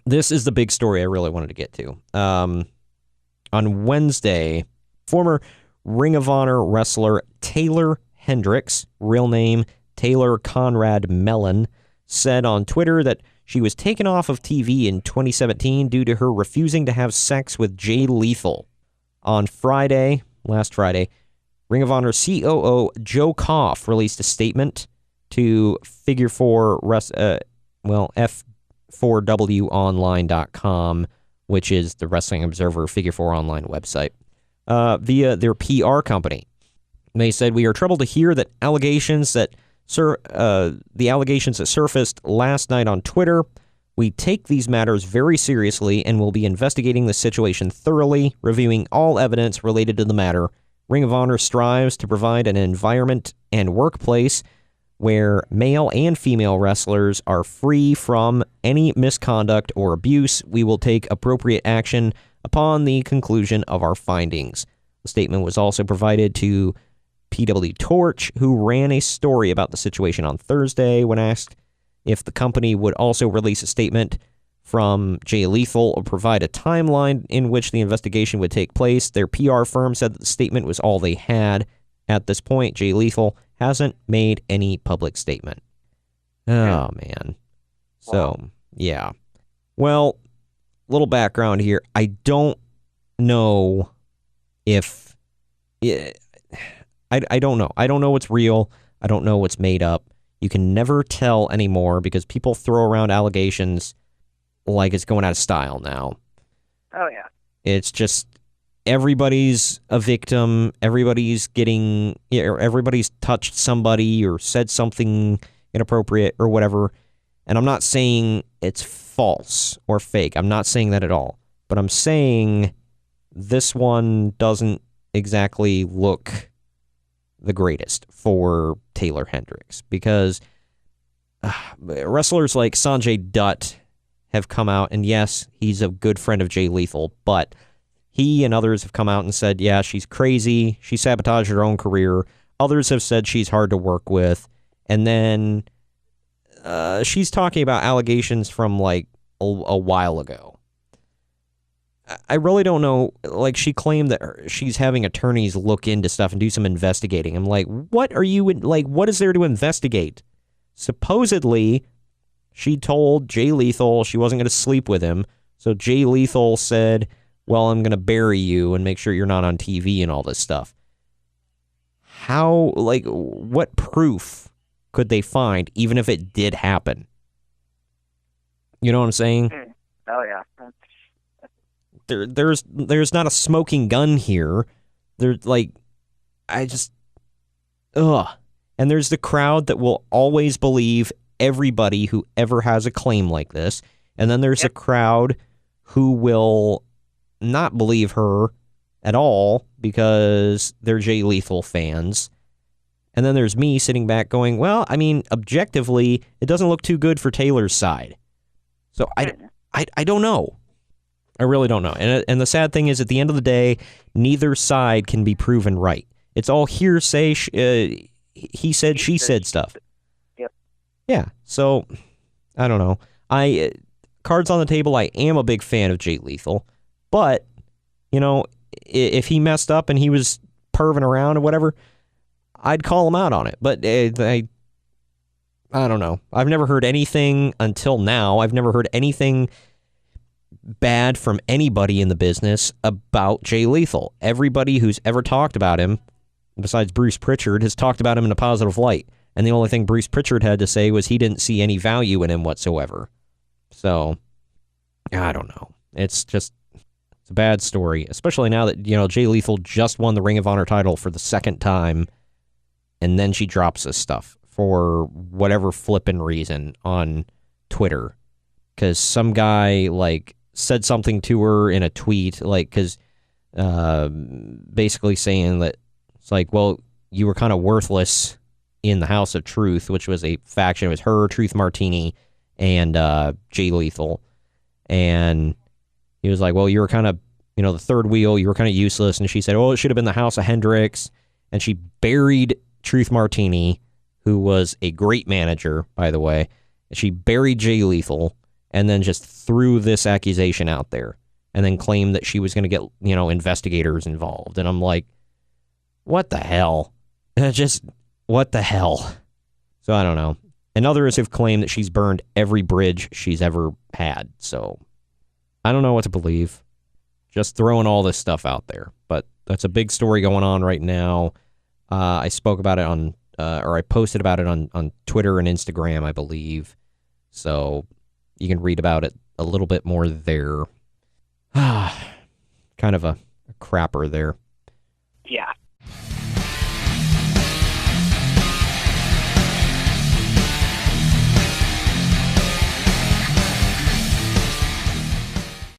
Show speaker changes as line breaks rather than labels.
this is the big story I really wanted to get to. On Wednesday, former Ring of Honor wrestler Taeler Hendrix, real name Taylor Conrad Mellon, said on Twitter that she was taken off of TV in 2017 due to her refusing to have sex with Jay Lethal. On last Friday, Ring of Honor COO Joe Koff released a statement to F4Wonline.com, which is the Wrestling Observer Figure 4 online website, via their PR company. They said, "We are troubled to hear that the allegations that surfaced last night on Twitter. We take these matters very seriously and will be investigating the situation thoroughly, reviewing all evidence related to the matter. Ring of Honor strives to provide an environment and workplace where male and female wrestlers are free from any misconduct or abuse. We will take appropriate action upon the conclusion of our findings." The statement was also provided to PW Torch, who ran a story about the situation on Thursday. When asked if the company would also release a statement from Jay Lethal or provide a timeline in which the investigation would take place, their PR firm said that the statement was all they had. At this point, Jay Lethal hasn't made any public statement. Oh, man. So, yeah. Well, little background here. I don't know if... I don't know. I don't know what's real. I don't know what's made up. You can never tell anymore because people throw around allegations like it's going out of style now.
Oh, yeah.
It's just everybody's a victim. Everybody's touched somebody or said something inappropriate or whatever. And I'm not saying it's false or fake. I'm not saying that at all. But I'm saying this one doesn't exactly look the greatest for Taeler Hendrix because wrestlers like Sanjay Dutt have come out, and yes, he's a good friend of Jay Lethal, but he and others have come out and said, yeah, she's crazy, she sabotaged her own career. Others have said she's hard to work with, and then she's talking about allegations from like a while ago. I really don't know. Like, she claimed that she's having attorneys look into stuff and do some investigating. I'm like, what is there to investigate? Supposedly, she told Jay Lethal she wasn't going to sleep with him. So Jay Lethal said, well, I'm going to bury you and make sure you're not on TV and all this stuff. How, what proof could they find, even if it did happen? You know what I'm saying?
Oh, yeah.
There's not a smoking gun here. And there's the crowd that will always believe everybody who ever has a claim like this. And then there's a crowd who will not believe her at all because they're Jay Lethal fans. And then there's me sitting back going, well, I mean, objectively, it doesn't look too good for Taylor's side. So I don't know. I really don't know. And the sad thing is, at the end of the day, neither side can be proven right. It's all hearsay, he said, she said stuff.
Yep.
Yeah, so, I don't know. Cards on the table, I am a big fan of Jay Lethal, but, if he messed up and he was perving around or whatever, I'd call him out on it. But I don't know. I've never heard anything until now. I've never heard anything bad from anybody in the business about Jay Lethal. Everybody who's ever talked about him, besides Bruce Pritchard, has talked about him in a positive light. And the only thing Bruce Pritchard had to say was he didn't see any value in him whatsoever. So, I don't know. It's a bad story, especially now that, Jay Lethal just won the Ring of Honor title for the second time, and then she drops this stuff for whatever flippin' reason on Twitter. Because some guy, said something to her in a tweet, basically saying that it's like, well, you were kind of worthless in the House of Truth, which was a faction. It was her, Truth Martini, and Jay Lethal. And he was like, well, you were kind of, the third wheel, you were kind of useless. And she said, oh, it should have been the House of Hendrix. And she buried Truth Martini, who was a great manager, by the way. She buried Jay Lethal. and then just threw this accusation out there and then claimed that she was going to get, investigators involved. And I'm like, what the hell? Just, what the hell? So I don't know. And others have claimed that she's burned every bridge she's ever had. So I don't know what to believe. Just throwing all this stuff out there. But that's a big story going on right now. I spoke about it I posted about it on Twitter and Instagram, I believe. So you can read about it a little bit more there. Kind of a crapper there.